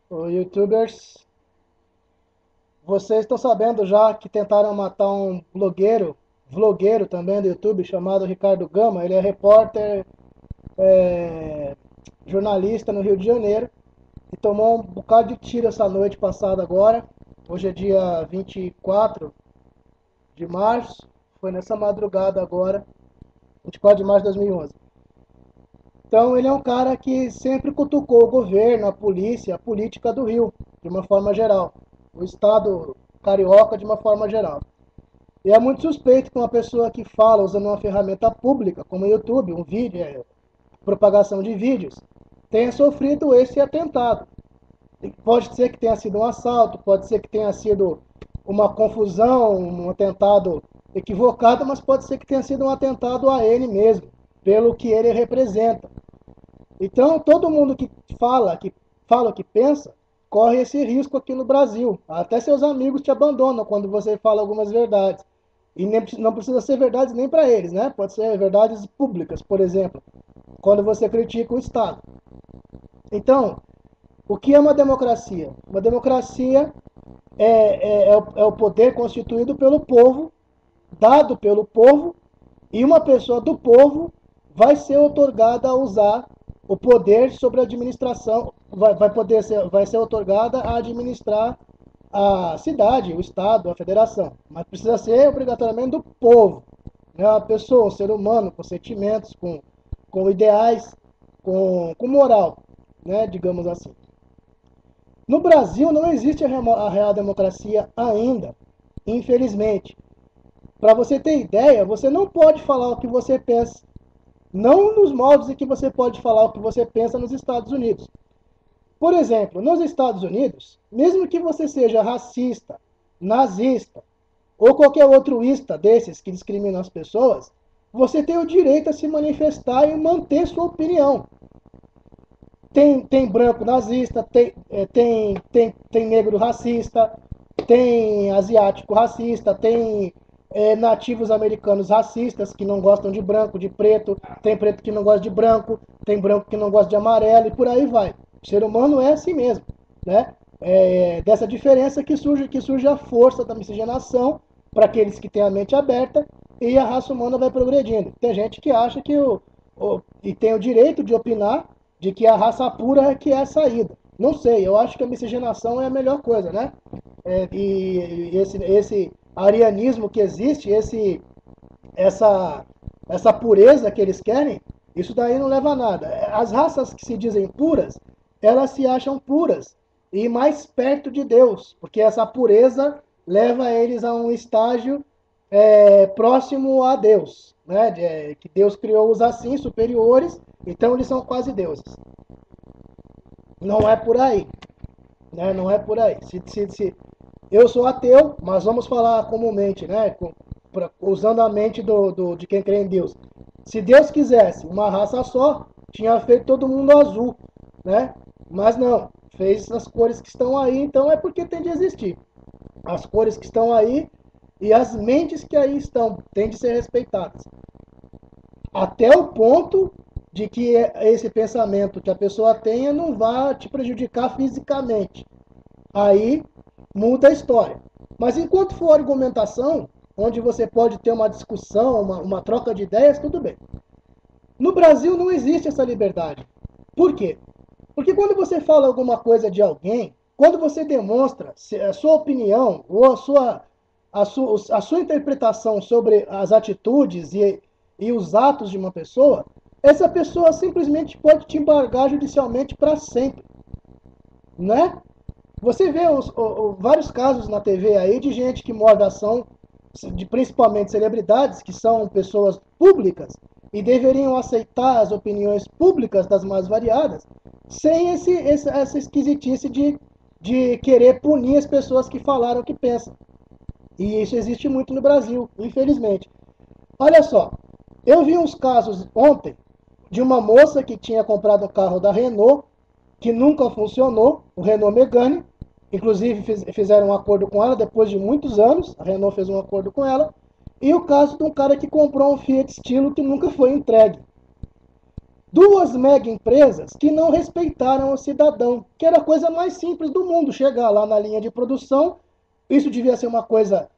Ô, YouTubers, vocês estão sabendo já que tentaram matar um vlogueiro também do YouTube, chamado Ricardo Gama. Ele é repórter, é, jornalista no Rio de Janeiro e tomou um bocado de tiro essa noite passada agora. Hoje é dia 24 de março, foi nessa madrugada agora, 24 de março de 2011. Então ele é um cara que sempre cutucou o governo, a polícia, a política do Rio, de uma forma geral. O Estado carioca de uma forma geral. E é muito suspeito que uma pessoa que fala usando uma ferramenta pública, como o YouTube, um vídeo, propagação de vídeos, tenha sofrido esse atentado. E pode ser que tenha sido um assalto, pode ser que tenha sido uma confusão, um atentado equivocado, mas pode ser que tenha sido um atentado a ele mesmo, pelo que ele representa. Então, todo mundo que fala o que pensa, corre esse risco aqui no Brasil. Até seus amigos te abandonam quando você fala algumas verdades. E nem, não precisa ser verdades nem para eles, né? Pode ser verdades públicas, por exemplo, quando você critica o Estado. Então, o que é uma democracia? Uma democracia é o poder constituído pelo povo, dado pelo povo, e uma pessoa do povo vai ser otorgada a usar o poder sobre a administração, vai ser otorgada a administrar a cidade, o estado, a federação, mas precisa ser obrigatoriamente do povo, né? Uma pessoa, um ser humano com sentimentos, com ideais, com moral, né? Digamos assim. No Brasil não existe a real democracia ainda, infelizmente. Para você ter ideia, você não pode falar o que você pensa, não nos moldes em que você pode falar o que você pensa nos Estados Unidos. Por exemplo, nos Estados Unidos, mesmo que você seja racista, nazista ou qualquer outro ista desses que discriminam as pessoas, você tem o direito a se manifestar e manter sua opinião. Tem branco nazista, tem negro racista, tem asiático racista, tem nativos americanos racistas que não gostam de branco, de preto, tem preto que não gosta de branco, tem branco que não gosta de amarelo e por aí vai. O ser humano é assim mesmo, né? Dessa diferença que surge a força da miscigenação para aqueles que têm a mente aberta e a raça humana vai progredindo. Tem gente que acha que e tem o direito de opinar de que a raça pura é que é a saída. Não sei, eu acho que a miscigenação é a melhor coisa, né? E esse arianismo que existe, essa, essa pureza que eles querem, isso daí não leva a nada. As raças que se dizem puras, elas se acham puras e mais perto de Deus, porque essa pureza leva eles a um estágio próximo a Deus, né? Que Deus criou-os assim, superiores, então eles são quase deuses. Não é por aí, né? Não é por aí. Eu sou ateu, mas vamos falar comumente, né? Usando a mente de quem crê em Deus. Se Deus quisesse uma raça só, tinha feito todo mundo azul, né? Mas não, fez as cores que estão aí, então é porque tem de existir. As cores que estão aí e as mentes que aí estão têm de ser respeitadas. Até o ponto de que esse pensamento que a pessoa tenha não vá te prejudicar fisicamente. Aí muda a história. Mas enquanto for argumentação, onde você pode ter uma discussão, uma troca de ideias, tudo bem. No Brasil não existe essa liberdade. Por quê? Porque quando você fala alguma coisa de alguém, quando você demonstra a sua opinião ou a sua interpretação sobre as atitudes e os atos de uma pessoa, essa pessoa simplesmente pode te embargar judicialmente para sempre, né? Você vê vários casos na TV aí de gente que morde a ação, de principalmente celebridades, que são pessoas públicas e deveriam aceitar as opiniões públicas das mais variadas, sem essa esquisitice de querer punir as pessoas que falaram o que pensam. E isso existe muito no Brasil, infelizmente. Olha só, eu vi uns casos ontem de uma moça que tinha comprado um carro da Renault, que nunca funcionou, o Renault Megane. Inclusive fizeram um acordo com ela depois de muitos anos, a Renault fez um acordo com ela. E o caso de um cara que comprou um Fiat Stilo que nunca foi entregue. duas mega empresas que não respeitaram o cidadão, que era a coisa mais simples do mundo, chegar lá na linha de produção, isso devia ser uma coisa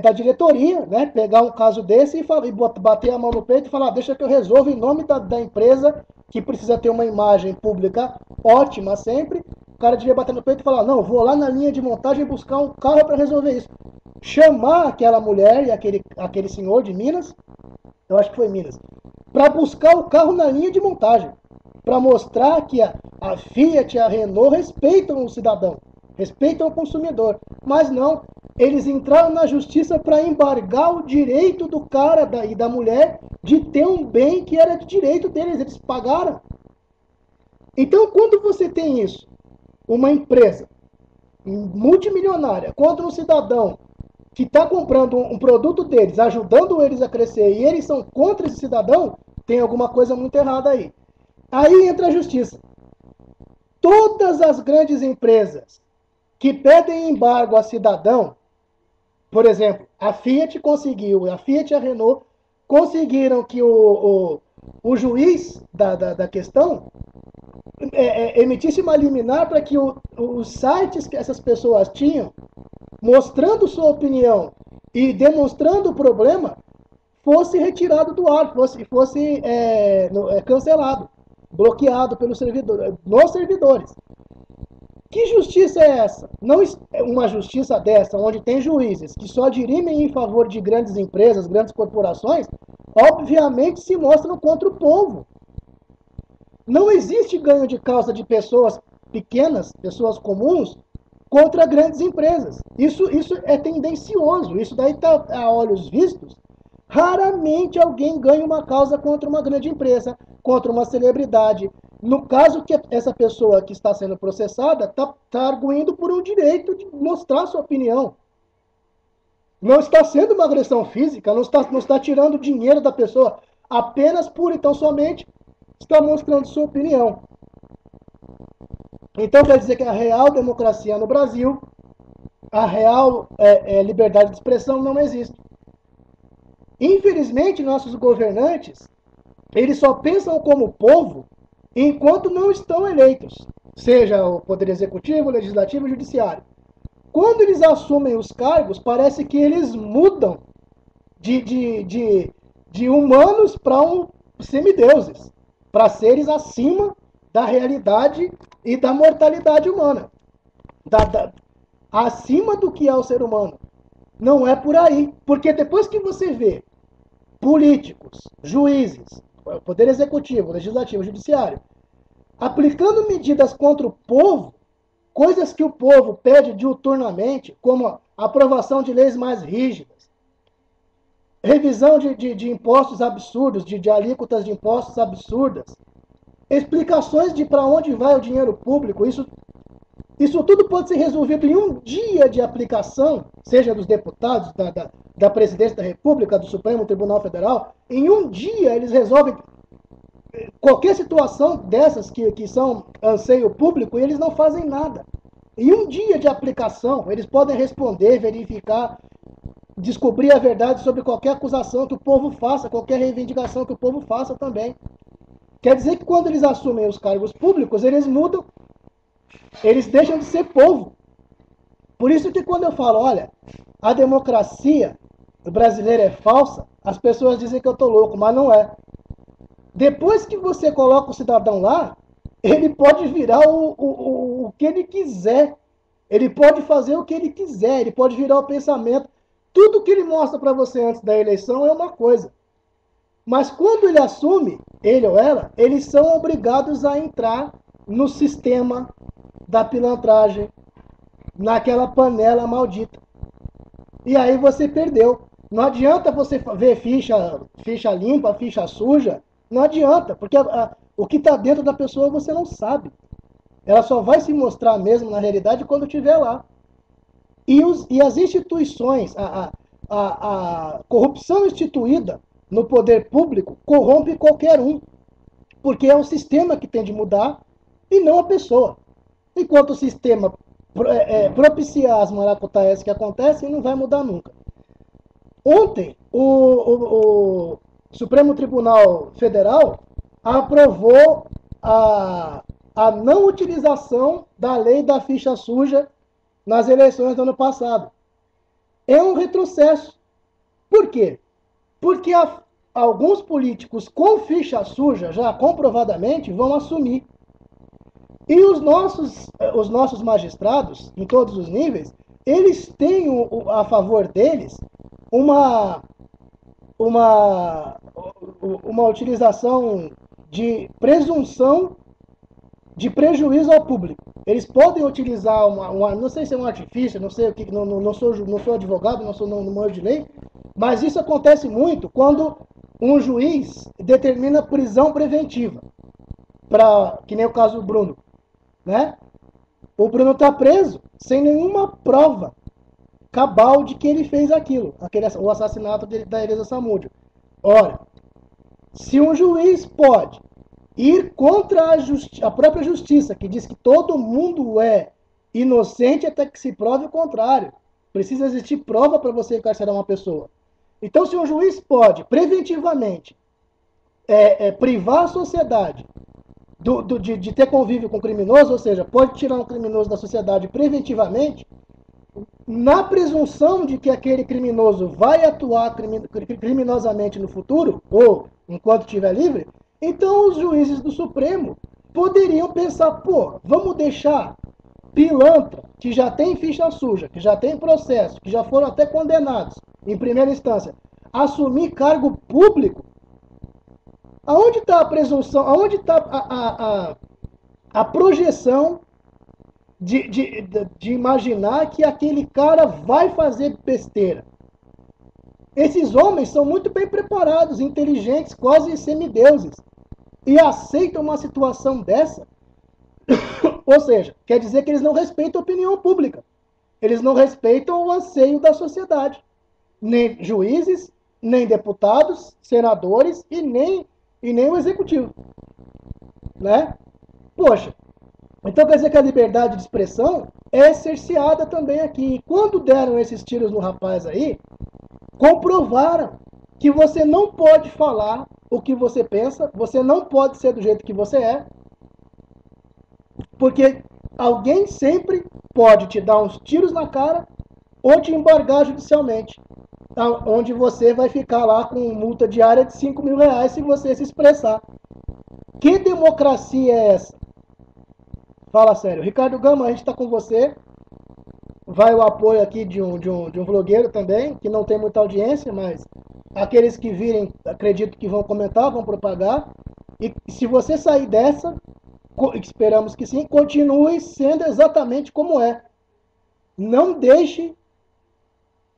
da diretoria, né? Pegar um caso desse e bater a mão no peito e falar, deixa que eu resolvo em nome da empresa, que precisa ter uma imagem pública ótima sempre. O cara devia bater no peito e falar, não, vou lá na linha de montagem buscar um carro para resolver isso. Chamar aquela mulher e aquele senhor de Minas, eu acho que foi Minas, para buscar o carro na linha de montagem, para mostrar que a Fiat e a Renault respeitam o cidadão, respeitam o consumidor. Mas não, eles entraram na justiça para embargar o direito do cara e da mulher de ter um bem que era de direito deles, eles pagaram. Então, quando você tem isso, uma empresa multimilionária contra um cidadão que está comprando um produto deles, ajudando eles a crescer, e eles são contra esse cidadão, tem alguma coisa muito errada aí. Aí entra a justiça. Todas as grandes empresas que pedem embargo a cidadão, por exemplo, a Fiat e a Renault conseguiram que o juiz da questão emitisse uma liminar para que os sites que essas pessoas tinham, mostrando sua opinião e demonstrando o problema, fosse retirado do ar, fosse cancelado, bloqueado pelos nos servidores. Que justiça é essa? Não uma justiça dessa, onde tem juízes que só dirimem em favor de grandes empresas, grandes corporações, obviamente se mostram contra o povo. Não existe ganho de causa de pessoas pequenas, pessoas comuns, contra grandes empresas. Isso é tendencioso, isso daí está a olhos vistos. Raramente alguém ganha uma causa contra uma grande empresa, contra uma celebridade. No caso que essa pessoa que está sendo processada está arguindo por um direito de mostrar sua opinião. Não está sendo uma agressão física, não está tirando dinheiro da pessoa, apenas por, então, somente está mostrando sua opinião. Então quer dizer que a real democracia no Brasil, a real liberdade de expressão não existe. Infelizmente, nossos governantes, eles só pensam como povo enquanto não estão eleitos, seja o Poder Executivo, Legislativo e Judiciário. Quando eles assumem os cargos, parece que eles mudam de humanos para semideuses, para seres acima da realidade e da mortalidade humana, acima do que é o ser humano. Não é por aí, porque depois que você vê políticos, juízes, Poder Executivo, Legislativo, Judiciário, aplicando medidas contra o povo, coisas que o povo pede diuturnamente, como a aprovação de leis mais rígidas, revisão de impostos absurdos, de alíquotas de impostos absurdas, explicações de para onde vai o dinheiro público, isso tudo pode ser resolvido em um dia de aplicação, seja dos deputados, da Presidência da República, do Supremo Tribunal Federal. Em um dia eles resolvem qualquer situação dessas que são anseio público e eles não fazem nada. Em um dia de aplicação, eles podem responder, verificar, descobrir a verdade sobre qualquer acusação que o povo faça, qualquer reivindicação que o povo faça também. Quer dizer que quando eles assumem os cargos públicos, eles mudam, eles deixam de ser povo. Por isso que quando eu falo, olha, a democracia brasileira é falsa, as pessoas dizem que eu estou louco, mas não é. Depois que você coloca o cidadão lá, ele pode virar o que ele quiser. Ele pode fazer o que ele quiser, ele pode virar o pensamento. Tudo que ele mostra para você antes da eleição é uma coisa. Mas quando ele assume, ele ou ela, eles são obrigados a entrar no sistema da pilantragem, naquela panela maldita. E aí você perdeu. Não adianta você ver ficha limpa, ficha suja. Não adianta, porque o que está dentro da pessoa você não sabe. Ela só vai se mostrar mesmo na realidade quando estiver lá. E as instituições, a corrupção instituída no poder público corrompe qualquer um. Porque é o sistema que tem de mudar e não a pessoa. Enquanto o sistema propiciar as maracutaias que acontecem, não vai mudar nunca. Ontem, o Supremo Tribunal Federal aprovou a não utilização da lei da ficha suja nas eleições do ano passado. É um retrocesso. Por quê? Porque alguns políticos com ficha suja, já comprovadamente, vão assumir. E os nossos magistrados, em todos os níveis, eles têm a favor deles uma, uma, uma utilização de presunção de prejuízo ao público. Eles podem utilizar não sei se é um artifício, não sei o que, não sou advogado, não manjo de lei, mas isso acontece muito quando um juiz determina prisão preventiva, que nem o caso do Bruno, né? O Bruno está preso sem nenhuma prova cabal de que ele fez aquilo, o assassinato da Elisa Samúdio. Ora, se um juiz pode ir contra a própria justiça, que diz que todo mundo é inocente até que se prove o contrário, precisa existir prova para você encarcerar uma pessoa. Então, se um juiz pode preventivamente privar a sociedade de ter convívio com criminoso, ou seja, pode tirar um criminoso da sociedade preventivamente, na presunção de que aquele criminoso vai atuar criminosamente no futuro, ou enquanto estiver livre, então os juízes do Supremo poderiam pensar, pô, vamos deixar pilantra, que já tem ficha suja, que já tem processo, que já foram até condenados em primeira instância, assumir cargo público. Aonde está a presunção, aonde está a projeção de imaginar que aquele cara vai fazer besteira? Esses homens são muito bem preparados, inteligentes, quase semideuses, e aceitam uma situação dessa. Ou seja, quer dizer que eles não respeitam a opinião pública. Eles não respeitam o anseio da sociedade. Nem juízes, nem deputados, senadores e nem o executivo. Né? Poxa, então quer dizer que a liberdade de expressão é cerceada também aqui. E quando deram esses tiros no rapaz aí, comprovaram que você não pode falar o que você pensa, você não pode ser do jeito que você é, porque alguém sempre pode te dar uns tiros na cara ou te embargar judicialmente, onde você vai ficar lá com multa diária de 5 mil reais se você se expressar. Que democracia é essa? Fala sério. Ricardo Gama, a gente está com você. Vai o apoio aqui de um vlogueiro também, que não tem muita audiência, mas aqueles que virem, acredito que vão comentar, vão propagar. E se você sair dessa, esperamos que sim, continue sendo exatamente como é. Não deixe,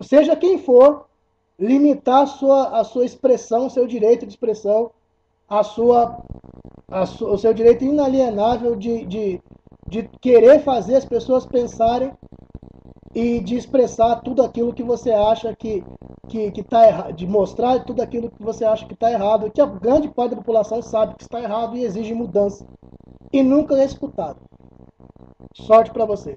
seja quem for, limitar a sua expressão, o seu direito de expressão, o seu direito inalienável de querer fazer as pessoas pensarem e de expressar tudo aquilo que você acha que está errado, de mostrar tudo aquilo que você acha que está errado, que a grande parte da população sabe que está errado e exige mudança. E nunca é escutado. Sorte para você.